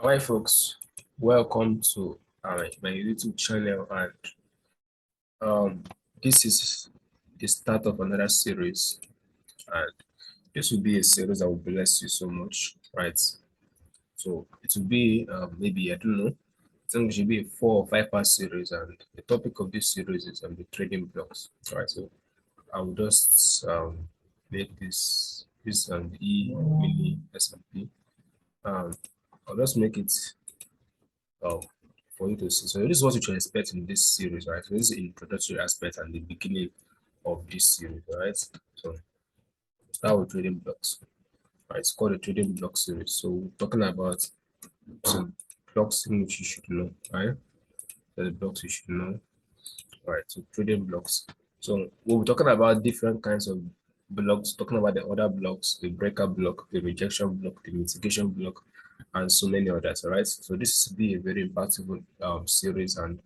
Hi folks, welcome to my YouTube channel, and this is the start of another series, and this will be a series that will bless you so much, right? So it will be maybe, I don't know, I think it should be a 4 or 5 part series, and the topic of this series is the trading blocks, right? So I will just make this E mini SMP. I'll just make it um, for you to see. So this is what you should expect in this series, right? So this is the introductory aspect and the beginning of this series, right? So start with trading blocks. Right, it's called the trading block series. So we're talking about some blocks in which you should know, right? So the blocks you should know. Right, so trading blocks. So we'll be talking about different kinds of blocks, talking about the order blocks, the breaker block, the rejection block, the mitigation block, and so many others. All right. So this will be a very impactful series and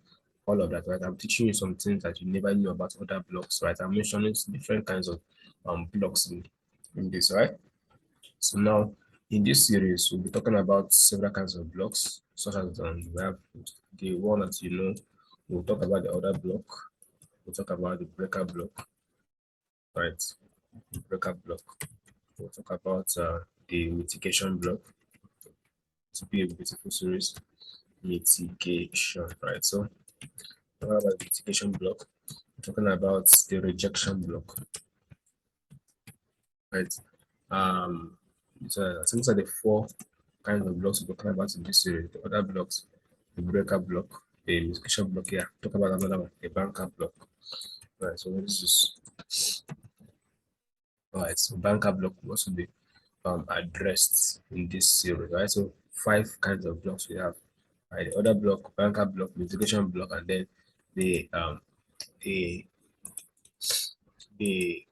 all of that. Right. I'm teaching you some things that you never knew about other blocks. Right. I'm mentioning different kinds of blocks in this. Right. So now in this series, we'll be talking about several kinds of blocks, such as we have the one that you know. We'll talk about the order block. We'll talk about the breaker block, right? The breaker block. We'll talk about the mitigation block. To be a beautiful series, mitigation, right? So, talking about the mitigation block. We're talking about the rejection block, right? So I think these are the 4 kinds of blocks we're talking about in this series. The other blocks, the breaker block, the mitigation block. Yeah, talk about another one, the banker block. Right. So this is right. So banker block will also be addressed in this series, right? So 5 kinds of blocks we have, right? The other block, banker block, mitigation block, and then the the the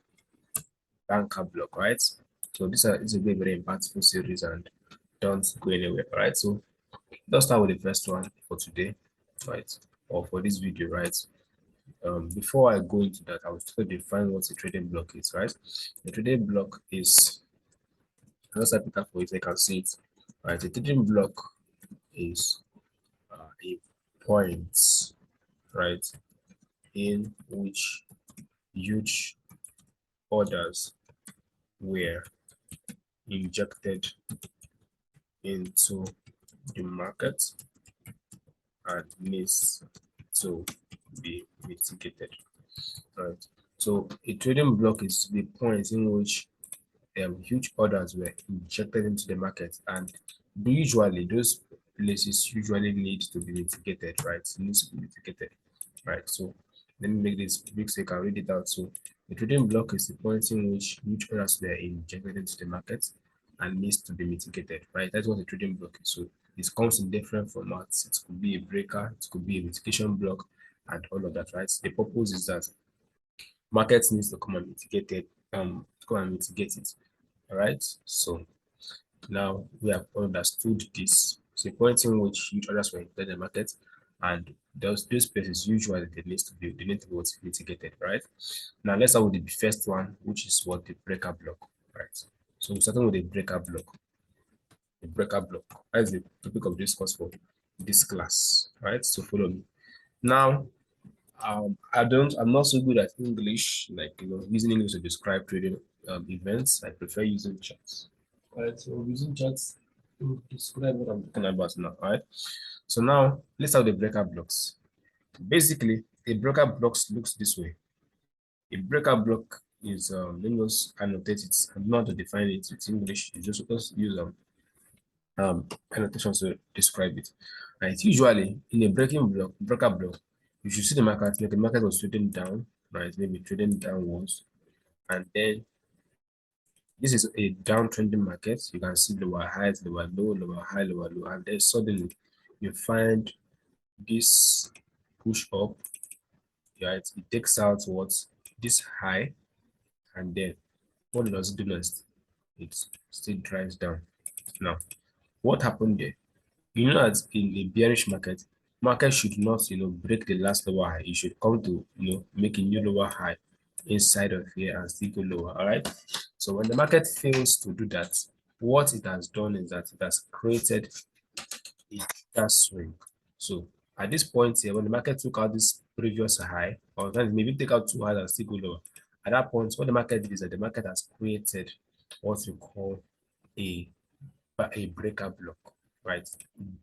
banker block, right? So this is a very impactful series, and don't go anywhere, right? So let's start with the first one for today, right? Or for this video, right? Before I go into that, I will still define what a trading block is, right? The trading block is, let's type it out for you so you can see it, right? A trading block is a point, right, in which huge orders were injected into the market and needs to be mitigated, right? So a trading block is the point in which huge orders were injected into the market, and usually those places usually need to be mitigated, right? Needs to be mitigated, right? So let me make this big so you can read it out. So the trading block is the point in which huge orders were injected into the market and needs to be mitigated, right? That's what the trading block is. So it comes in different formats. It could be a breaker, it could be a mitigation block, and all of that, right? The purpose is that markets needs to come and mitigate it, come and mitigate it. All right. So now we have understood this. It's a point in which huge orders were in the market, and those places usually they need to be mitigated, right? Now let's start with the first one, which is what the breaker block, right? So we're starting with the breaker block. The breaker block. That's the topic of discourse for this class, right? So follow me. Now I'm not so good at English, like using English to describe trading events. I prefer using charts. Right, so using charts to describe what I'm talking about now. All right. So now let's have the breaker blocks. Basically, a breaker blocks looks this way. A breaker block is let me just annotate it. I'm not to define it with English. You just use annotations to describe it. Right. Usually in a breaker block, you should see the market, like the market was trading down, right? Maybe trading downwards, and then this is a downtrending market. You can see lower highs, lower low, lower high, lower low, and then suddenly you find this push up, right? It takes out what this high, and then what does it do next? It still drives down. Now, what happened there? You know that in a bearish market should not, break the last lower high. It should come to, make a new lower high inside of here and still go lower. All right. So when the market fails to do that, what it has done is that it has created a Judas swing. So at this point here, when the market took out this previous high, or maybe take out two highs and still go lower, at that point, what the market did is that the market has created what we call a a breaker block, right?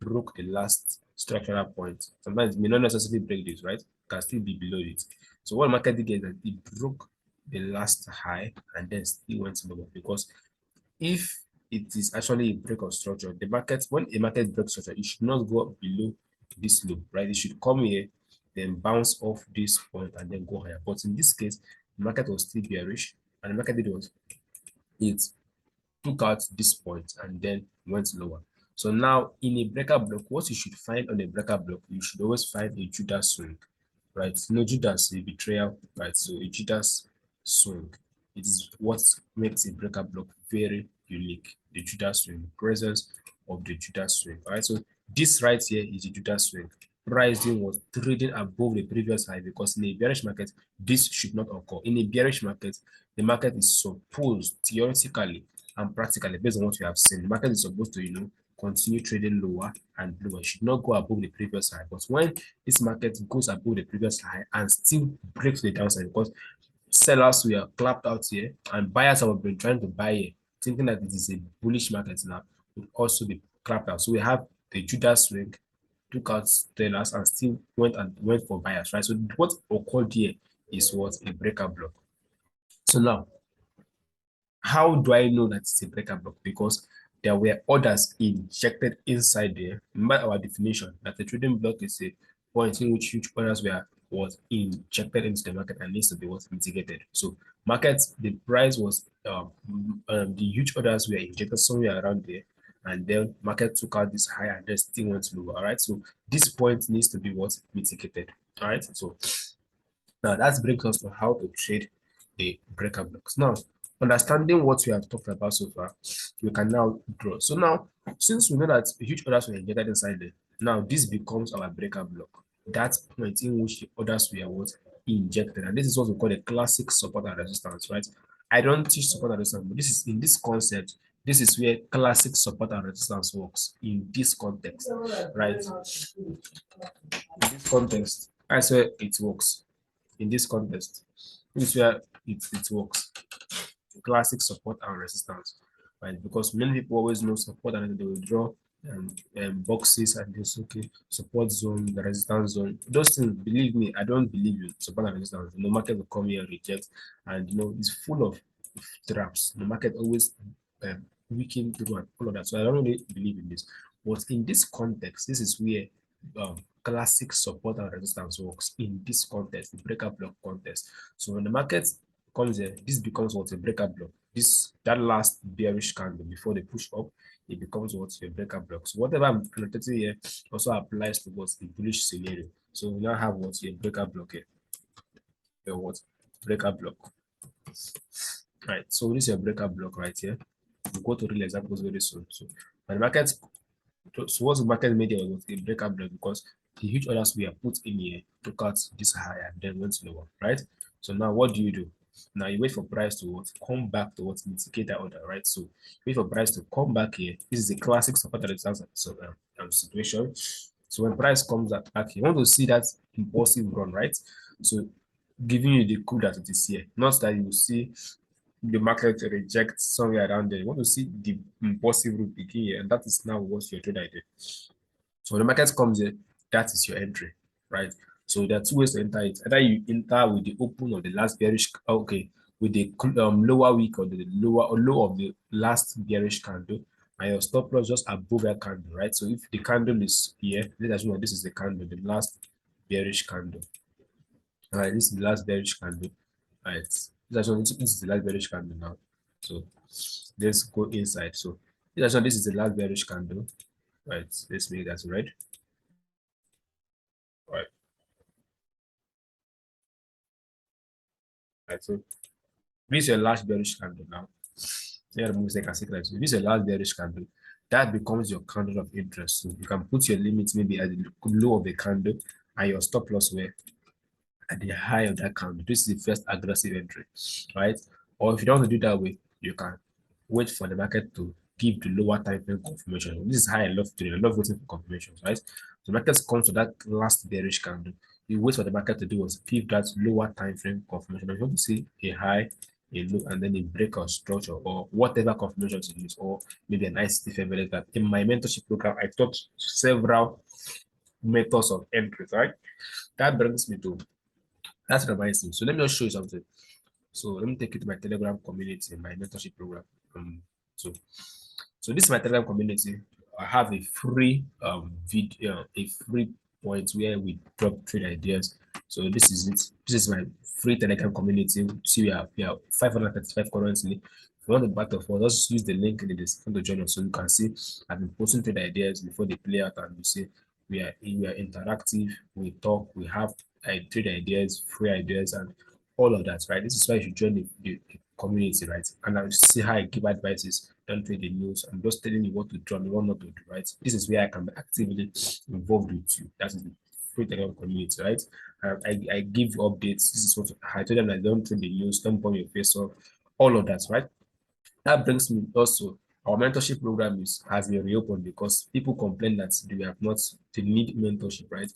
Broke the last structural point. Sometimes it may not necessarily break this, right? It can still be below it. So what the market did is that it broke the last high and then still went lower, because if it is actually a break of structure, the market, when a market breaks structure, it should not go up below this low, right? It should come here, then bounce off this point and then go higher. But in this case, the market was still bearish, and the market did was it took out this point and then went lower. So now in a breaker block, what you should find on a breaker block, you should always find a Judas swing, right? No Judas, a betrayal, right? So a Judas swing. It is what makes a breaker block very unique. The Judas swing, presence of the Judas swing. All right. So this right here is the Judas swing. Pricing was trading above the previous high, because in a bearish market, this should not occur. In a bearish market, the market is supposed theoretically and practically, based on what we have seen, the market is supposed to, continue trading lower and lower. It should not go above the previous high. But when this market goes above the previous high and still breaks the downside, because sellers were clapped out here and buyers have been trying to buy here, thinking that it is a bullish market now, will also be clapped out. So we have the Judas swing, took out sellers and still went for buyers, right? So what occurred here is what a breaker block. So now, how do I know that it's a breaker block? Because there were orders injected inside there. Remember our definition that the trading block is a point in which huge orders was injected into the market and needs to be what mitigated. So markets, the price was the huge orders were injected somewhere around there, and then market took out this high and then still went lower. All right. So this point needs to be what mitigated. All right. So now that brings us to how to trade the breaker blocks. Now, understanding what we have talked about so far, we can now draw. So now, since we know that huge orders were injected inside there, now this becomes our breaker block. That point in which the orders were what injected, and this is what we call a classic support and resistance, right? I don't teach support and resistance, but this is in this concept. This is where classic support and resistance works in this context, right? In this context, that's where it works. In this context, this is where it works. Classic support and resistance, right? Because many people always know support and they will draw boxes and this okay support zone, the resistance zone. Those things, believe me, I don't believe in support and resistance. The market will come here and reject, and it's full of traps. The market always weaken through and all of that. So I don't really believe in this. But in this context, this is where classic support and resistance works in this context, the breaker block context. So when the market comes here, this becomes what a breaker block. That last bearish candle before they push up, it becomes what a breaker block. So whatever I'm annotating here also applies to what the bullish scenario. So we now have what a breaker block here. A what breaker block. Right. So this is a breaker block right here. We'll go to real examples very soon. So when the market, so what's the market made here was a breaker block, because the huge orders we are put in here took out this high and then went lower, right? So now what do? Now you wait for price to what come back to what mitigate that order, right? So wait for price to come back here. This is a classic support and resistance situation. So when price comes back here, you want to see that impulsive run, right? So giving you the clue that it is here, not that you see the market reject somewhere around there. You want to see the impulsive route begin here, and that is now what your trade idea. So when the market comes in, that is your entry, right? So there are two ways to enter it. Either you enter with the open of the last bearish, okay, with the lower week or the lower or low of the last bearish candle, and your stop loss just above that candle, right? So if the candle is here, let's assume that this is the candle, the last bearish candle. All right, this is the last bearish candle. All right, this is the last bearish candle now. So let's go inside. So this is the last bearish candle. Right, let's make that red. All right. Right, so this is your last bearish candle now. Yeah, remove the classic line. So this is your last bearish candle. That becomes your candle of interest. So you can put your limits maybe at the low of the candle and your stop loss where at the high of that candle. This is the first aggressive entry, right? Or if you don't want to do that way, you can wait for the market to give the lower time frame confirmation. This is how I love doing. I love waiting for confirmations, right? The market comes to that last bearish candle. You wait for the market to do was give that lower time frame confirmation. If you want to see a high, a low, and then a break or structure or whatever confirmation to use, or maybe an ICT favor like that. In my mentorship program, I taught several methods of entry, right? That brings me to that reminds me. So let me just show you something. So let me take you to my Telegram community, my mentorship program. So so this is my Telegram community. I have a free video, a free point where we drop trade ideas. So this is it. This is my free Telegram community. See, we are 535 currently. If you want the battle for, just use the link in the description to join us, so you can see I've been posting trade ideas before they play out, and you see we are interactive. We talk. We have trade ideas, free ideas, and all of that. Right. This is why you should join the community, right? And I'll see how I give advices, don't trade the news. I'm just telling you what to do and what not to do, right? This is where I can be actively involved with you. That is the free Telegram community, right? I give you updates. This is what I told them, that don't trade the news, don't burn your face off, all of that, right? That brings me also, our mentorship program has been reopened because people complain that they need mentorship, right?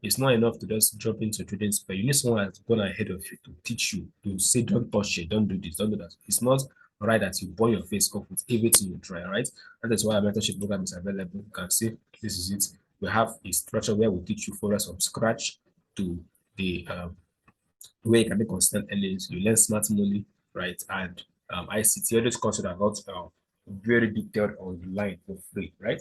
It's not enough to just jump into trading sphere. You need someone that's gone ahead of you to teach you, to say, don't touch it, don't do this, don't do that. It's not right that you burn your face off with everything you try, right? That is why our mentorship program is available. You can see this is it. We have a structure where we teach you forex from scratch to the where you can make constant earnings, you learn smart money, right? And ICT, all those concepts about very detailed online for free, right?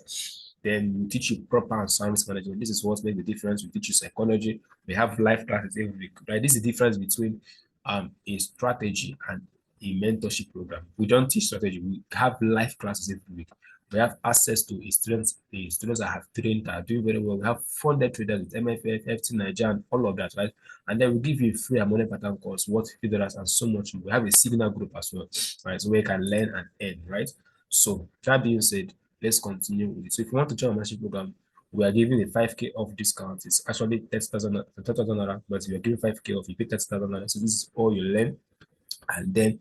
Then we teach you proper and sound management. This is what makes the difference. We teach you psychology. We have life classes every week, right? This is the difference between a strategy and a mentorship program. We don't teach strategy. We have life classes every week. We have access to the students that have trained that are doing very well. We have funded traders with MFF, FT Nigeria, and all of that, right? And then we give you a free money pattern course worth $50 and so much more. We have a signal group as well, right? So where you can learn and earn, right? So that being said, let's continue with it. So if you want to join our membership program, we are giving a 5K off discount. It's actually 30,000, but we are giving 5K off. You pay 30,000. So this is all you learn, and then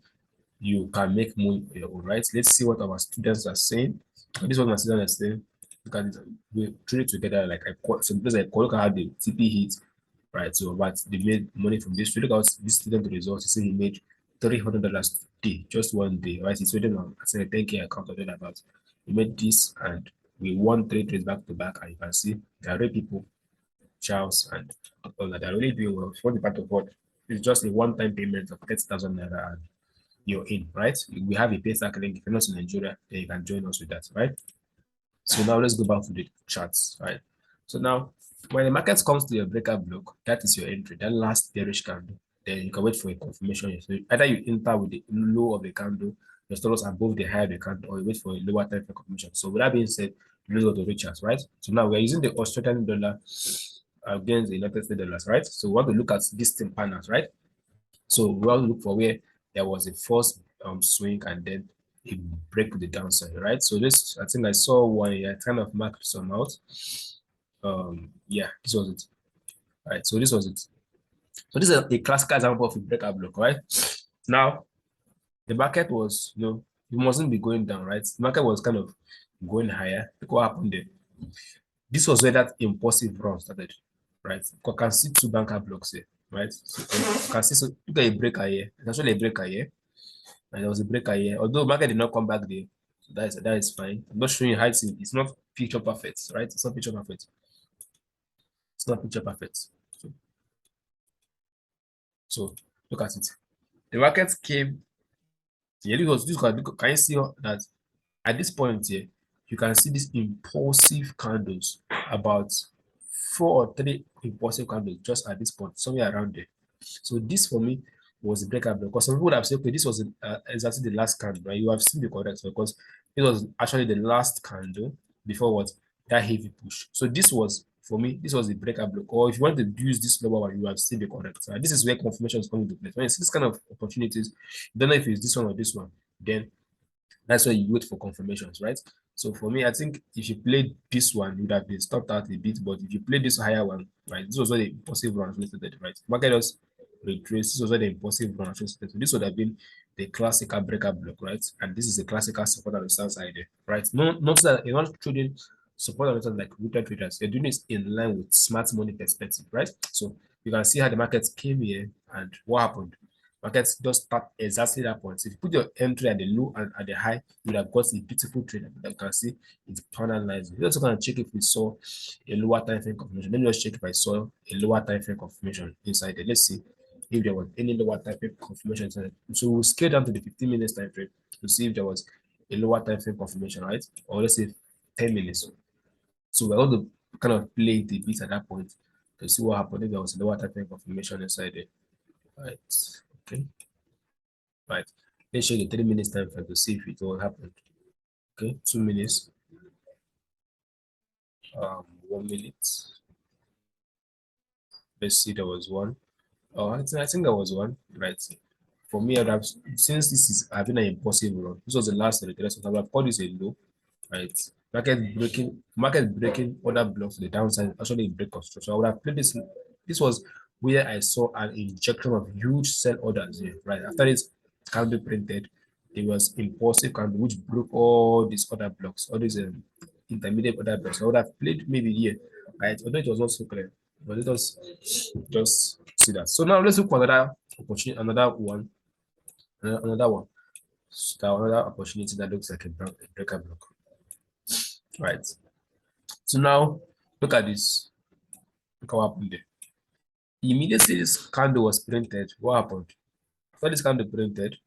you can make money on your own, right? Let's see what our students are saying. And this is what my students are saying. Look at it. We trade together. Like some place like look at how the TP hit, right? So, but they made money from this. Look at this student results. He said he made $300 day, just one day, right? He's trading on a 10K account or about. We made this, and we won 3 trades back to back. And you can see there are real people, Charles, and all that. They're really doing well. For the part of what, it's just a one-time payment of 30,000 naira, and you're in, right? We have a paystack link. If you're not in Nigeria, then you can join us with that, right? So now let's go back to the charts, right? So now, when the market comes to your breakout block, that is your entry, that last bearish candle. Then you can wait for a confirmation. So either you enter with the low of the candle, your stop loss above the high of the candle, or you wait for a lower time for confirmation. So with that being said, let's go to Richards, right? So now we're using the Australian dollar against the United States dollars, right? So we want to look at distinct panels, right? So we want to look for where there was a first swing and then a break to the downside, right? So this, I think I saw one here, kind of marked some out. Yeah, this was it. All right, so this was it. So this is a classical example of a breakout block, right? Now, the market was, it mustn't be going down, right? The market was kind of going higher. Look what happened there. This was where that impulsive run started, right? You can see two banker blocks here, right? So you can see, so look at a breaker here. It's actually a breaker here. And there was a breaker here. Although market did not come back there, so that is fine. I'm not showing you how it's not picture perfect, right? It's not picture perfect. It's not picture perfect. So look at it. The market came. Yeah, can you see that at this point here, you can see these impulsive candles, about 4 or 3 impulsive candles just at this point, somewhere around there. So this for me was a breakup, because some people would have said, okay, this was exactly the last candle, right? You have seen the correct, because it was actually the last candle before what, that heavy push. So this was, for me, this was the breakup block. Or if you want to use this lower one, you have seen the correct. Right? This is where confirmation is coming to play. When you see this kind of opportunities, you don't know if it's this one or this one, then that's why you wait for confirmations, right? So for me, I think if you played this one, you would have been stopped out a bit. But if you play this higher one, right, this was what the possible one related, right? Market just retrace. This was where the impulsive run. So this would have been the classical breaker block, right? And this is the classical support and resistance idea, right? No, not that you're not trading support and resistance like retail traders. You're doing this in line with smart money perspective, right? So you can see how the markets came here and what happened. Markets just start exactly that point. So if you put your entry at the low and at the high, you would have got a beautiful trade. That you can see it's panelized. You also can check if we saw a lower time frame confirmation. Let me just check if I saw a lower time frame confirmation inside there. Let's see if there was any lower time frame confirmation inside. So we'll scale down to the 15 minutes time frame to see if there was a lower time frame confirmation, right? Or let's say 10 minutes. So we're going to kind of play it a bit at that point to see what happened if there was a lower time frame confirmation inside there. Right. Okay. Right. Let's show the 3 minutes time frame to see if it all happened. Okay, 2 minutes. 1 minute. Let's see, there was one. Oh, I think there was one. Right. For me, I'd have, since this is having an impossible run, this was the last retest, I would have called this a low. Right. Market breaking other blocks to the downside, actually break construction. So I would have played this. This was where I saw an injection of huge sell orders here, right? After this candle printed, there was impulsive candle which broke all these other blocks, all these intermediate other blocks. I would have played maybe here, right? Although it was not so clear, but let us just see that. So now let's look for another opportunity, another one. So another opportunity that looks like a breaker block, right? So now look at this. Look what happened there. Immediately this candle was printed, what happened? After this candle printed,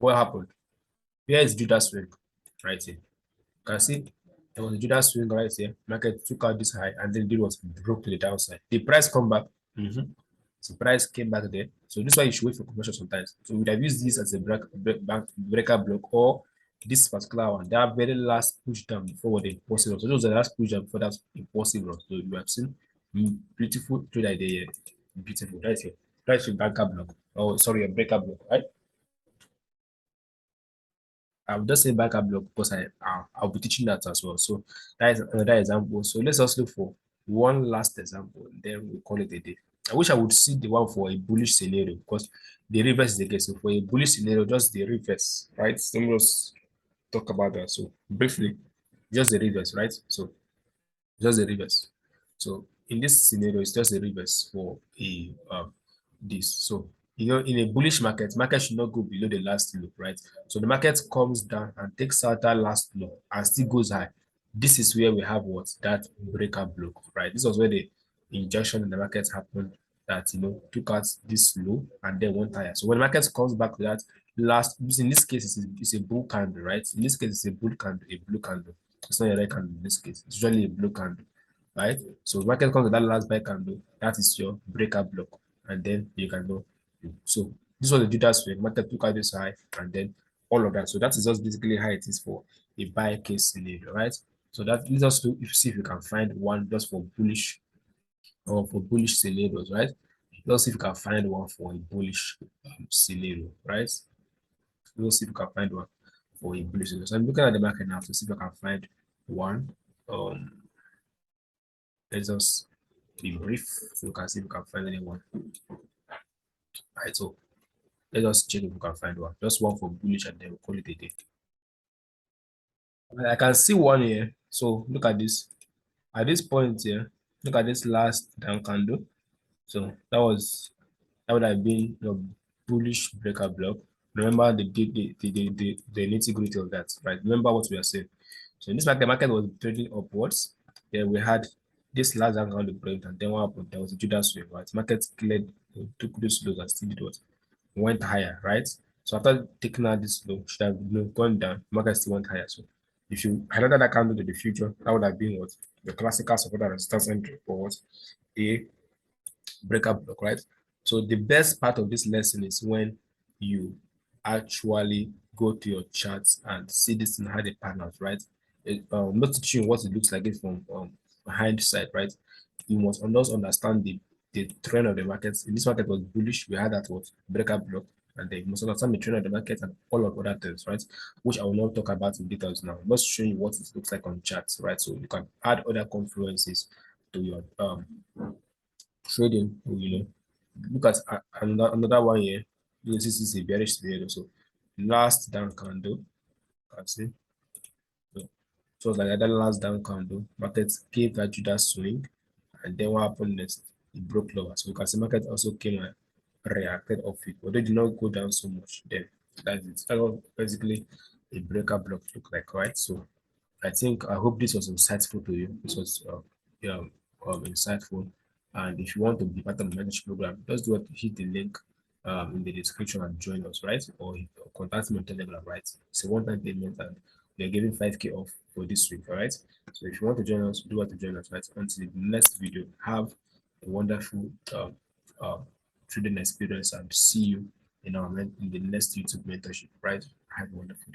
what happened? Here is Judas swing, right here. You can see there was a Judas swing right here. Market took out this high and then it was broke to the downside. The price come back. So price came back there. So this is why you should wait for conversion sometimes. So we would have used this as a breaker block or this particular one. That very last push down before the impossible. So those are the last push down before that impossible. So you have seen beautiful trade idea here. Beautiful. That's it. That's your breaker block. Oh, sorry, a breaker block, right? I'll just say backup block because I'll be teaching that as well. So that is another example. So let's just look for one last example, then we'll call it a day. I wish I would see the one for a bullish scenario because the reverse is the case. So for a bullish scenario, just the reverse, right? So let me just talk about that. So briefly, just the reverse, right? So just the reverse. So in this scenario, it's just a reverse for a this. So in a bullish market should not go below the last low, right? So the market comes down and takes out that last low and still goes high. This is where we have what that breaker block, right? This was where the injection in the market happened that took out this low and then went higher. So when the market comes back to that last, in this case, it's a bull candle, right? In this case, it's a bull candle, a blue candle. It's not a red candle in this case. It's usually a blue candle, right? So market comes to that last buy candle. That is your breaker block, and then you can know. So this was the Judas wave. Market took out this high, and then all of that. So that is just basically how it is for a buy case scenario, right? So that leads us to see if we can find one just for bullish or for bullish scenarios, right? Let's see if we can find one for a bullish scenario, right? Let's see if we can find one for a bullish scenario. So I'm looking at the market now to see if I can find one. Let's just be brief so we can see if we can find anyone. Right, so let's just check if we can find one. Just one for bullish and then we'll call it a day. I can see one here. So look at this. At this point here, look at this last down candle. So that would have been your bullish breaker block. Remember the nitty-gritty of that, right? Remember what we are saying. So in this market was trading upwards. Then we had this last down candle break, and then what happened? There was a Judas wave, right? Market cleared, took this lows and still did what? Went higher, right? So after taking out this low, should have gone down, market still went higher. So if you had that candle to the future, that would have been what? The classical support and resistance entry for what? A breaker block, right? So the best part of this lesson is when you actually go to your charts and see this in how they pan out, right? Not teaching you what it looks like it from hindsight, right? You must understand the trend of the markets. In this market was bullish, we had that what breaker block, and then you must understand the trend of the market and all of other things, right? Which I will not talk about in details now. I'm just showing you what it looks like on charts, right? So you can add other confluences to your trading, Look at another one here. This is a bearish scenario. So last down candle, can see. So it was like that last down candle. Market gave that Judas swing, and then what happened next? It broke lower. So you can see market also came and reacted off it, but they did not go down so much. Then that's it. That was basically a breaker block look like, right? So I hope this was insightful to you. This was yeah, insightful. And if you want to be part of the mentorship program, just do it, hit the link in the description and join us, right? Or contact me on Telegram, right? It's a one-time payment and we're giving 5K off for this week, all right? So if you want to join us, do what to join us, right? Until the next video, have a wonderful trading experience and see you in the next YouTube mentorship, right? Have a wonderful day.